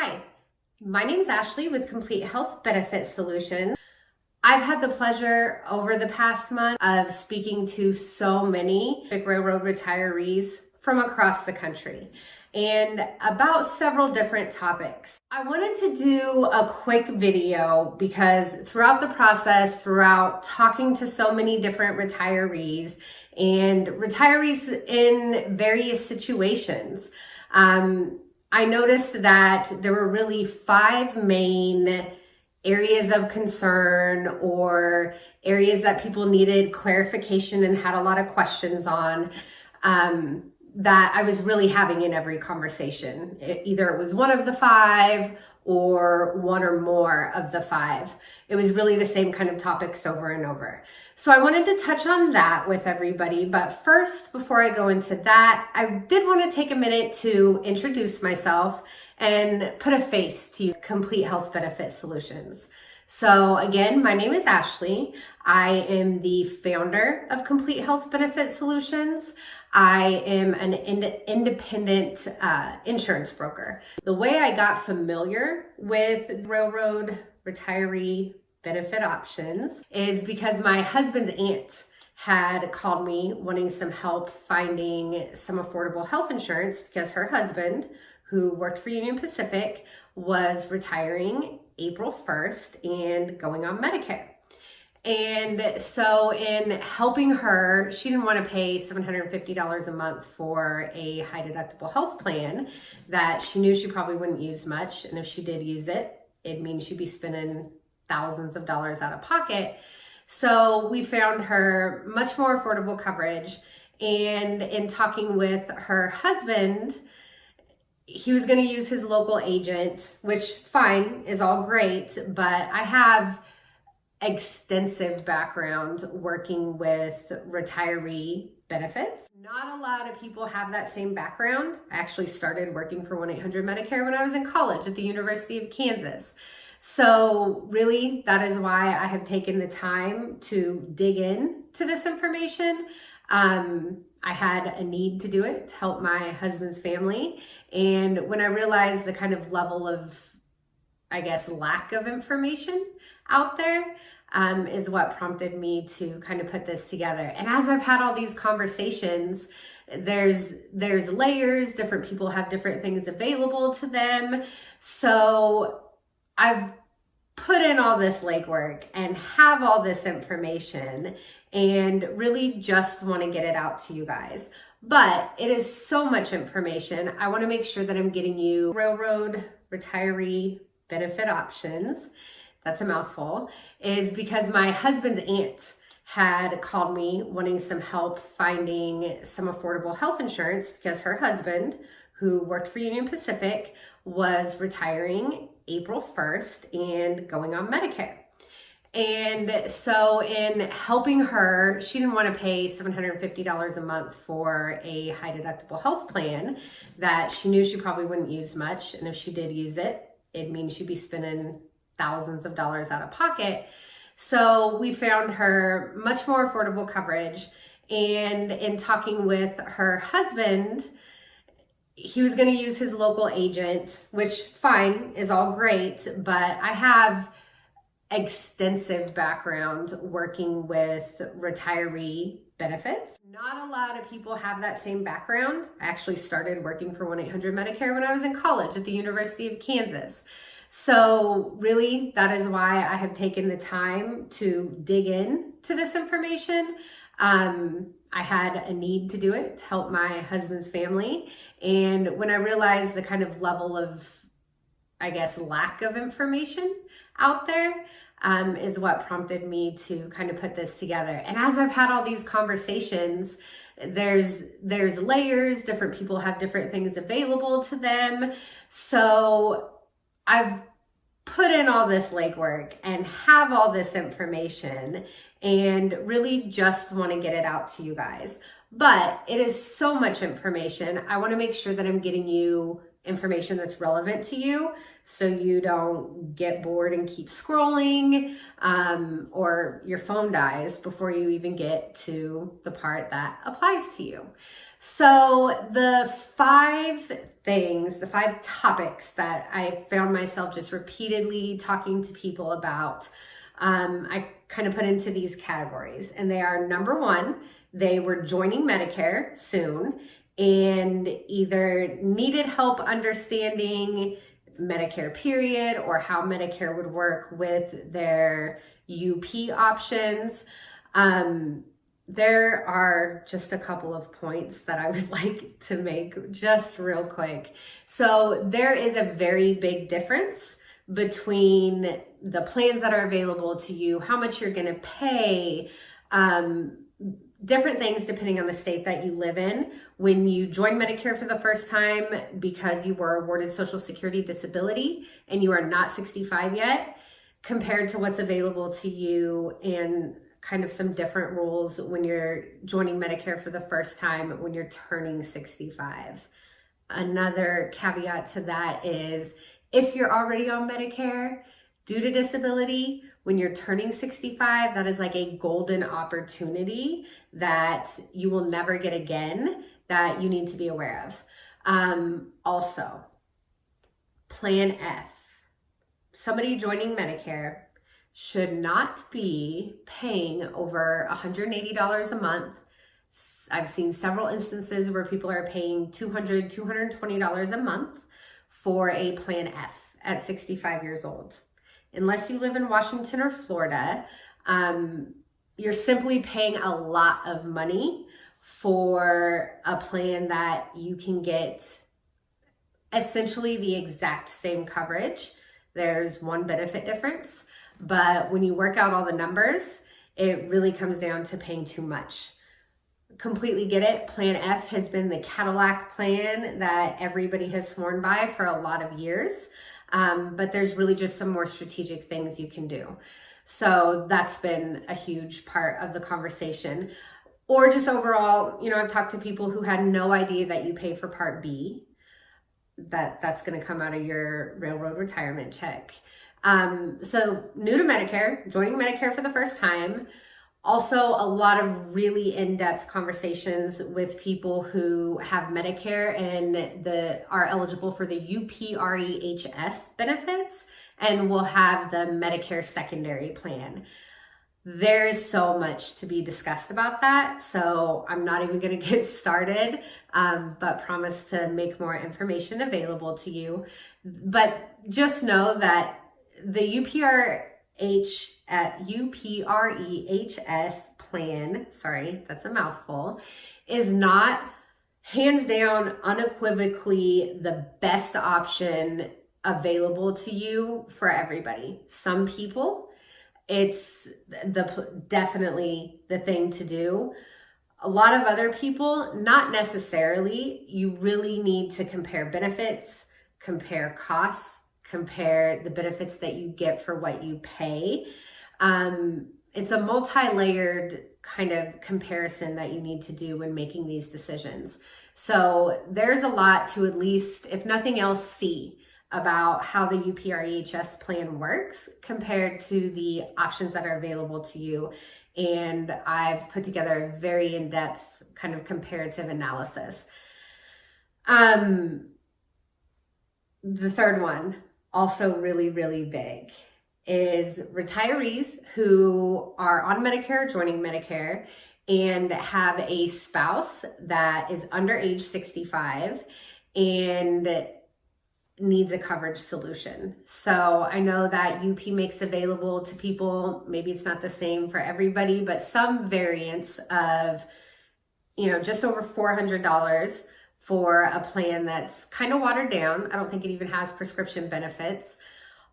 Hi, my name is Ashley with Complete Health Benefit Solutions. I've had the pleasure over the past month of speaking to so many railroad retirees from across the country and about several different topics. I wanted to do a quick video because throughout the process, throughout talking to so many different retirees and retirees in various situations, I noticed that there were really 5 main areas of concern or areas that people needed clarification and had a lot of questions on that I was really having in every conversation. Either it was one of the 5 or one or more of the 5. It was really the same kind of topics over and over. So I wanted to touch on that with everybody. But first, before I go into that, I did want to take a minute to introduce myself and put a face to Complete Health Benefit Solutions. So again, my name is Ashley. I am the founder of Complete Health Benefit Solutions. I am an independent insurance broker. The way I got familiar with railroad retiree benefit options is because my husband's aunt had called me wanting some help finding some affordable health insurance because her husband, who worked for Union Pacific, was retiring April 1st and going on Medicare. And so in helping her, she didn't want to pay $750 a month for a high deductible health plan that she knew she probably wouldn't use much. And if she did use it, it means she'd be spending thousands of dollars out of pocket. So we found her much more affordable coverage. And in talking with her husband, he was going to use his local agent, which fine, is all great, but I have extensive background working with retiree benefits. Not a lot of people have that same background. I actually started working for 1-800-Medicare when I was in college at the University of Kansas. So really, that is why I have taken the time to dig in to this information. I had a need to do it to help my husband's family. And when I realized the kind of level of, I guess, lack of information out there, is what prompted me to kind of put this together. And as I've had all these conversations, there's layers, different people have different things available to them. So I've put in all this legwork and have all this information and really just want to get it out to you guys. But it is so much information. I want to make sure that I'm getting you railroad retiree benefit options. That's a mouthful. Is because my husband's aunt had called me wanting some help finding some affordable health insurance because her husband, who worked for Union Pacific, was retiring April 1st and going on Medicare. And so in helping her, she didn't want to pay $750 a month for a high deductible health plan that she knew she probably wouldn't use much. And if she did use it, it means she'd be spending thousands of dollars out of pocket. So we found her much more affordable coverage. And in talking with her husband, he was going to use his local agent, which fine, is all great, but I have extensive background working with retiree benefits. Not a lot of people have that same background. I actually started working for 1-800-Medicare when I was in college at the University of Kansas. So really, that is why I have taken the time to dig in to this information. I had a need to do it to help my husband's family. And when I realized the kind of level of, I guess, lack of information out there, is what prompted me to kind of put this together. And as I've had all these conversations, there's layers, different people have different things available to them. So I've put in all this legwork and have all this information and really just want to get it out to you guys. But it is so much information. I want to make sure that I'm getting you information that's relevant to you so you don't get bored and keep scrolling, or your phone dies before you even get to the part that applies to you. So the 5 things, the 5 topics that I found myself just repeatedly talking to people about, I kind of put into these categories. And they are: number 1, they were joining Medicare soon and either needed help understanding Medicare period or how Medicare would work with their UP options. There are just a couple of points that I would like to make just real quick. So there is a very big difference between the plans that are available to you, how much you're going to pay, different things depending on the state that you live in. When you join Medicare for the first time because you were awarded Social Security disability and you are not 65 yet, compared to what's available to you, and kind of some different rules when you're joining Medicare for the first time when you're turning 65. Another caveat to that is, if you're already on Medicare due to disability, when you're turning 65, that is like a golden opportunity that you will never get again, that you need to be aware of. Also, Plan F. Somebody joining Medicare should not be paying over $180 a month. I've seen several instances where people are paying $200, $220 a month for a Plan F at 65 years old. Unless you live in Washington or Florida, you're simply paying a lot of money for a plan that you can get essentially the exact same coverage. There's one benefit difference, but when you work out all the numbers, it really comes down to paying too much. Completely get it. Plan F has been the Cadillac plan that everybody has sworn by for a lot of years, but there's really just some more strategic things you can do. So that's been a huge part of the conversation. Or just overall, I've talked to people who had no idea that you pay for Part B, that's going to come out of your railroad retirement check. So new to Medicare, joining Medicare for the first time. Also, a lot of really in-depth conversations with people who have Medicare and are eligible for the UPREHS benefits and will have the Medicare secondary plan. There is so much to be discussed about that, so I'm not even going to get started, but promise to make more information available to you. But just know that the UPREHS plan, sorry, that's a mouthful, is not hands down unequivocally the best option available to you for everybody. Some people, it's definitely the thing to do. A lot of other people, not necessarily. You really need to compare benefits, compare costs, compare the benefits that you get for what you pay. It's a multi-layered kind of comparison that you need to do when making these decisions. So there's a lot to, at least, if nothing else, see about how the UPREHS plan works compared to the options that are available to you. And I've put together a very in-depth kind of comparative analysis. The third one, also really, really big, is retirees who are on Medicare, joining Medicare, and have a spouse that is under age 65 and needs a coverage solution. So I know that UP makes available to people, maybe it's not the same for everybody, but some variants of, just over $400 for a plan that's kind of watered down. I don't think it even has prescription benefits,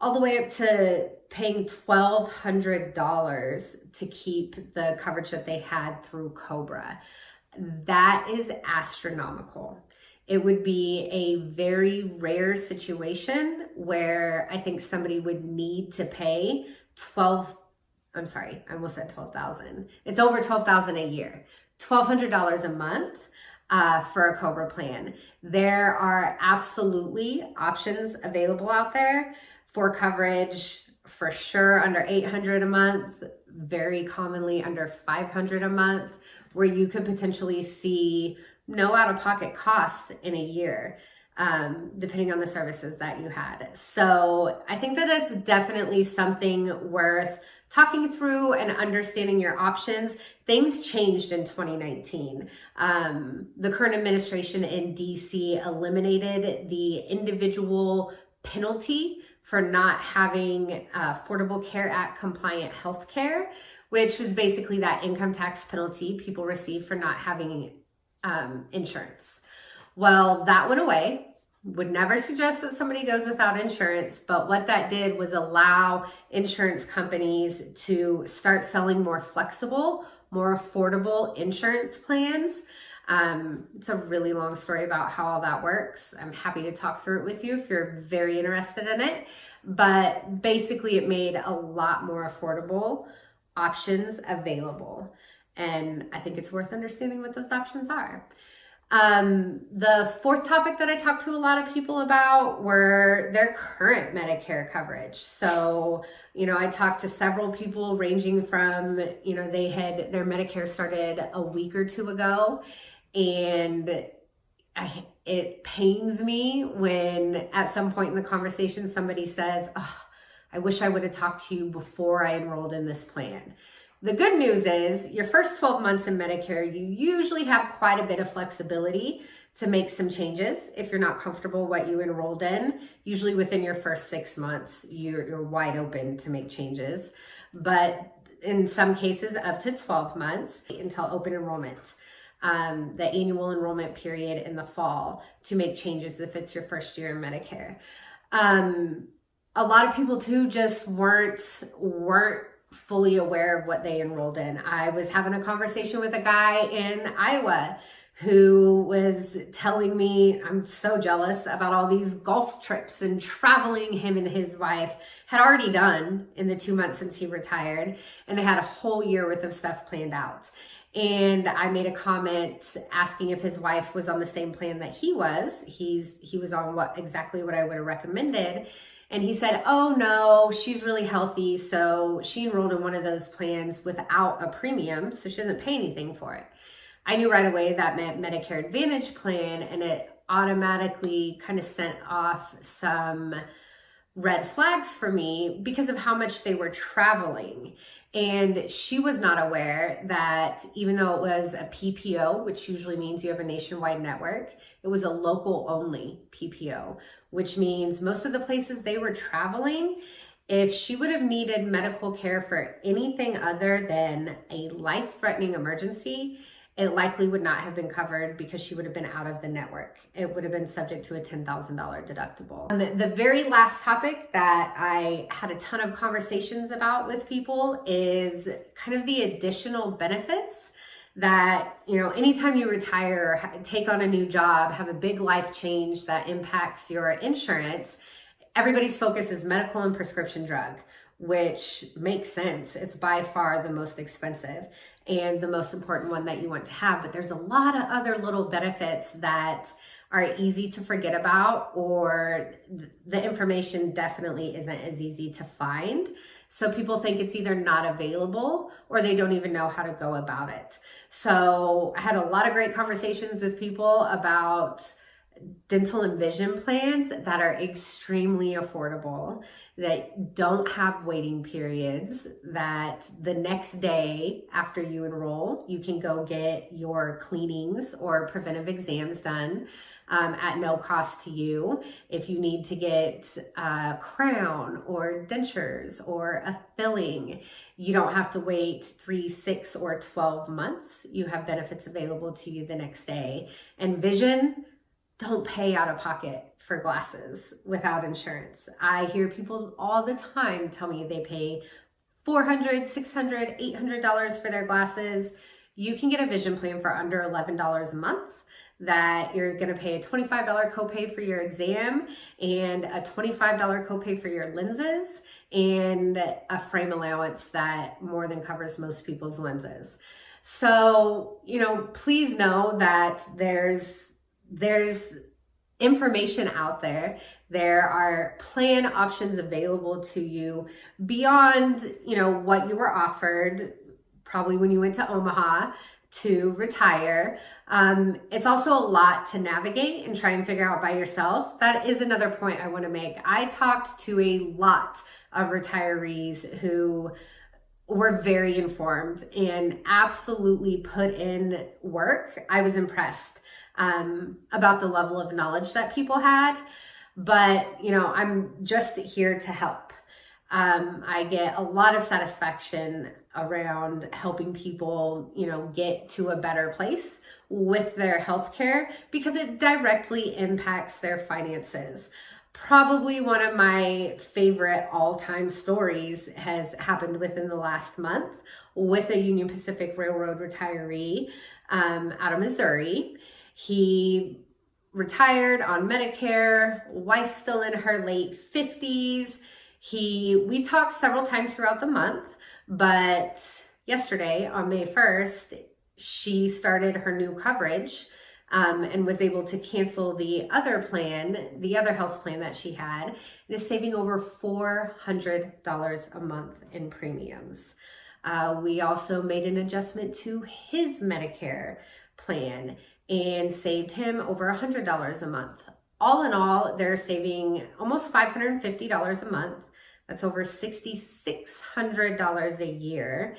all the way up to paying $1,200 to keep the coverage that they had through COBRA. That is astronomical. It would be a very rare situation where I think somebody would need to pay I almost said 12,000. It's over 12,000 a year, $1,200 a month for a COBRA plan. There are absolutely options available out there for coverage, for sure under $800 a month, very commonly under $500 a month, where you could potentially see no out-of-pocket costs in a year. depending on the services that you had. So I think that it's definitely something worth talking through and understanding your options. Things changed in 2019. The current administration in DC eliminated the individual penalty for not having Affordable Care Act compliant health care, which was basically that income tax penalty people receive for not having insurance. Well, that went away. Would never suggest that somebody goes without insurance, but what that did was allow insurance companies to start selling more flexible, more affordable insurance plans. It's a really long story about how all that works. I'm happy to talk through it with you if you're very interested in it, but basically it made a lot more affordable options available. And I think it's worth understanding what those options are. The fourth topic that I talked to a lot of people about were their current Medicare coverage. So, I talked to several people ranging from, they had their Medicare started a week or two ago, and it pains me when at some point in the conversation somebody says, "Oh, I wish I would have talked to you before I enrolled in this plan." The good news is your first 12 months in Medicare, you usually have quite a bit of flexibility to make some changes if you're not comfortable what you enrolled in. Usually within your first 6 months, you're wide open to make changes. But in some cases, up to 12 months until open enrollment, the annual enrollment period in the fall to make changes if it's your first year in Medicare. A lot of people too just weren't fully aware of what they enrolled in. I was having a conversation with a guy in Iowa who was telling me, I'm so jealous about all these golf trips and traveling him and his wife had already done in the 2 months since he retired, and they had a whole year worth of stuff planned out. And I made a comment asking if his wife was on the same plan that he was. He was on exactly what I would have recommended. And he said, "Oh no, she's really healthy, so she enrolled in one of those plans without a premium, so she doesn't pay anything for it." I knew right away that meant Medicare Advantage plan, and it automatically kind of sent off some red flags for me because of how much they were traveling. And she was not aware that even though it was a PPO, which usually means you have a nationwide network, it was a local only PPO, which means most of the places they were traveling, if she would have needed medical care for anything other than a life-threatening emergency, it likely would not have been covered because she would have been out of the network. It would have been subject to a $10,000 deductible. The very last topic that I had a ton of conversations about with people is kind of the additional benefits that, anytime you retire, take on a new job, have a big life change that impacts your insurance, everybody's focus is medical and prescription drug, which makes sense. It's by far the most expensive and the most important one that you want to have. But there's a lot of other little benefits that are easy to forget about, or the information definitely isn't as easy to find. So people think it's either not available or they don't even know how to go about it. So I had a lot of great conversations with people about dental and vision plans that are extremely affordable, that don't have waiting periods, that the next day after you enroll, you can go get your cleanings or preventive exams done at no cost to you. If you need to get a crown or dentures or a filling, you don't have to wait 3, 6, or 12 months. You have benefits available to you the next day. And vision, don't pay out of pocket for glasses without insurance. I hear people all the time tell me they pay $400, $600, $800 for their glasses. You can get a vision plan for under $11 a month, that you're going to pay a $25 copay for your exam and a $25 copay for your lenses and a frame allowance that more than covers most people's lenses. So, please know that there's information out there. There are plan options available to you beyond, what you were offered probably when you went to Omaha to retire. It's also a lot to navigate and try and figure out by yourself. That is another point I want to make. I talked to a lot of retirees who were very informed and absolutely put in work. I was impressed about the level of knowledge that people had, but I'm just here to help. I get a lot of satisfaction around helping people, get to a better place with their healthcare because it directly impacts their finances. Probably one of my favorite all-time stories has happened within the last month with a Union Pacific Railroad retiree out of Missouri. He retired on Medicare, wife still in her late 50s. We talked several times throughout the month, but yesterday on May 1st, she started her new coverage and was able to cancel the other health plan that she had, and is saving over $400 a month in premiums. We also made an adjustment to his Medicare plan and saved him over $100 a month. All in all, they're saving almost $550 a month. That's over $6,600 a year.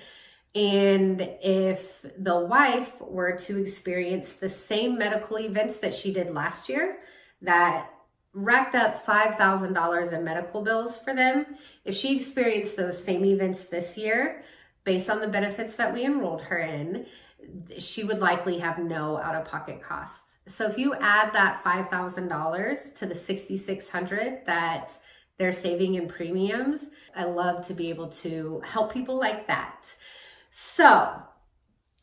And if the wife were to experience the same medical events that she did last year, that racked up $5,000 in medical bills for them, if she experienced those same events this year, based on the benefits that we enrolled her in, she would likely have no out-of-pocket costs. So if you add that $5,000 to the $6,600 that they're saving in premiums, I love to be able to help people like that. So,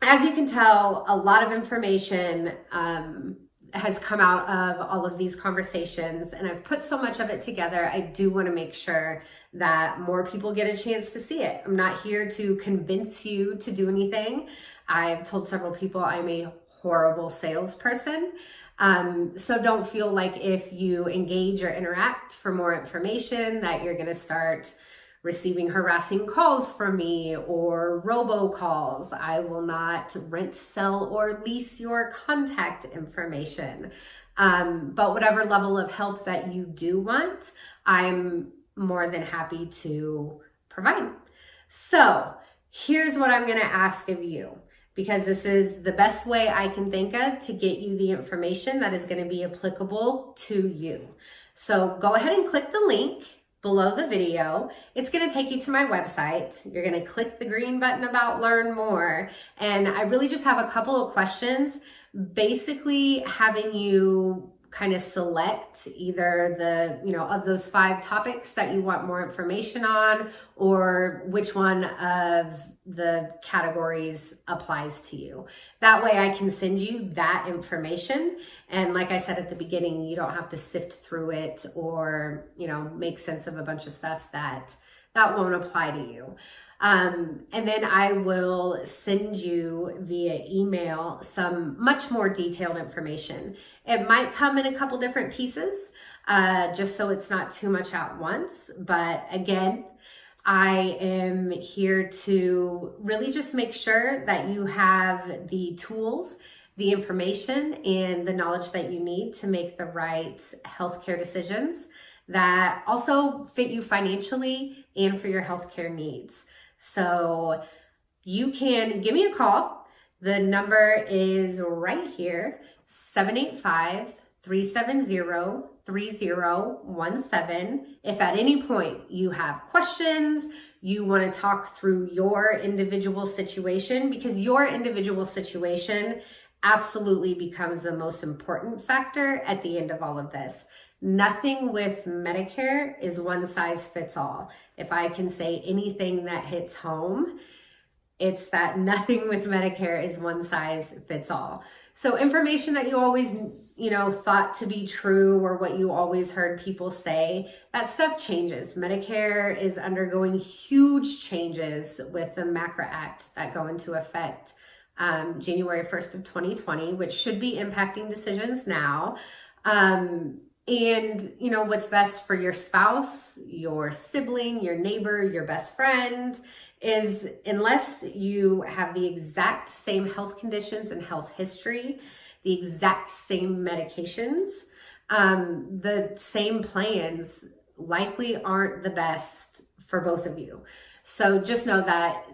as you can tell, a lot of information has come out of all of these conversations, and I've put so much of it together. I do want to make sure that more people get a chance to see it. I'm not here to convince you to do anything. I've told several people I'm a horrible salesperson. So don't feel like if you engage or interact for more information that you're going to start receiving harassing calls from me or robocalls. I will not rent, sell, or lease your contact information. But whatever level of help that you do want, I'm more than happy to provide. So here's what I'm going to ask of you, because this is the best way I can think of to get you the information that is going to be applicable to you. So go ahead and click the link below the video. It's going to take you to my website. You're going to click the green button about Learn More. And I really just have a couple of questions, basically having you kind of select either of those 5 topics that you want more information on, or which one of the categories applies to you. That way I can send you that information. And like I said at the beginning, you don't have to sift through it or, make sense of a bunch of stuff that won't apply to you. And then I will send you via email some much more detailed information. It might come in a couple different pieces, just so it's not too much at once. But again, I am here to really just make sure that you have the tools, the information, and the knowledge that you need to make the right healthcare decisions that also fit you financially and for your healthcare needs. So you can give me a call. The number is right here, 785-370-3017. If at any point you have questions, you want to talk through your individual situation, because your individual situation absolutely becomes the most important factor at the end of all of this. Nothing with Medicare is one size fits all. If I can say anything that hits home, it's that nothing with Medicare is one size fits all. So information that you always, thought to be true, or what you always heard people say, that stuff changes. Medicare is undergoing huge changes with the MACRA Act that go into effect January 1st of 2020, which should be impacting decisions now. And you know what's best for your spouse, your sibling, your neighbor, your best friend is, unless you have the exact same health conditions and health history, the exact same medications, the same plans likely aren't the best for both of you. So just know that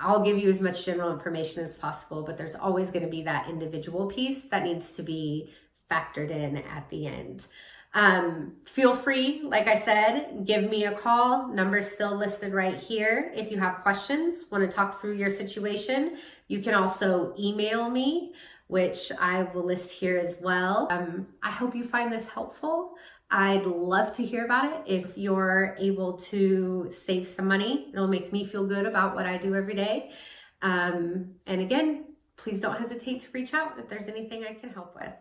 I'll give you as much general information as possible, but there's always going to be that individual piece that needs to be factored in at the end. Feel free, like I said, give me a call. Number's still listed right here. If you have questions, want to talk through your situation, you can also email me, which I will list here as well. I hope you find this helpful. I'd love to hear about it. If you're able to save some money, it'll make me feel good about what I do every day. And again, please don't hesitate to reach out if there's anything I can help with.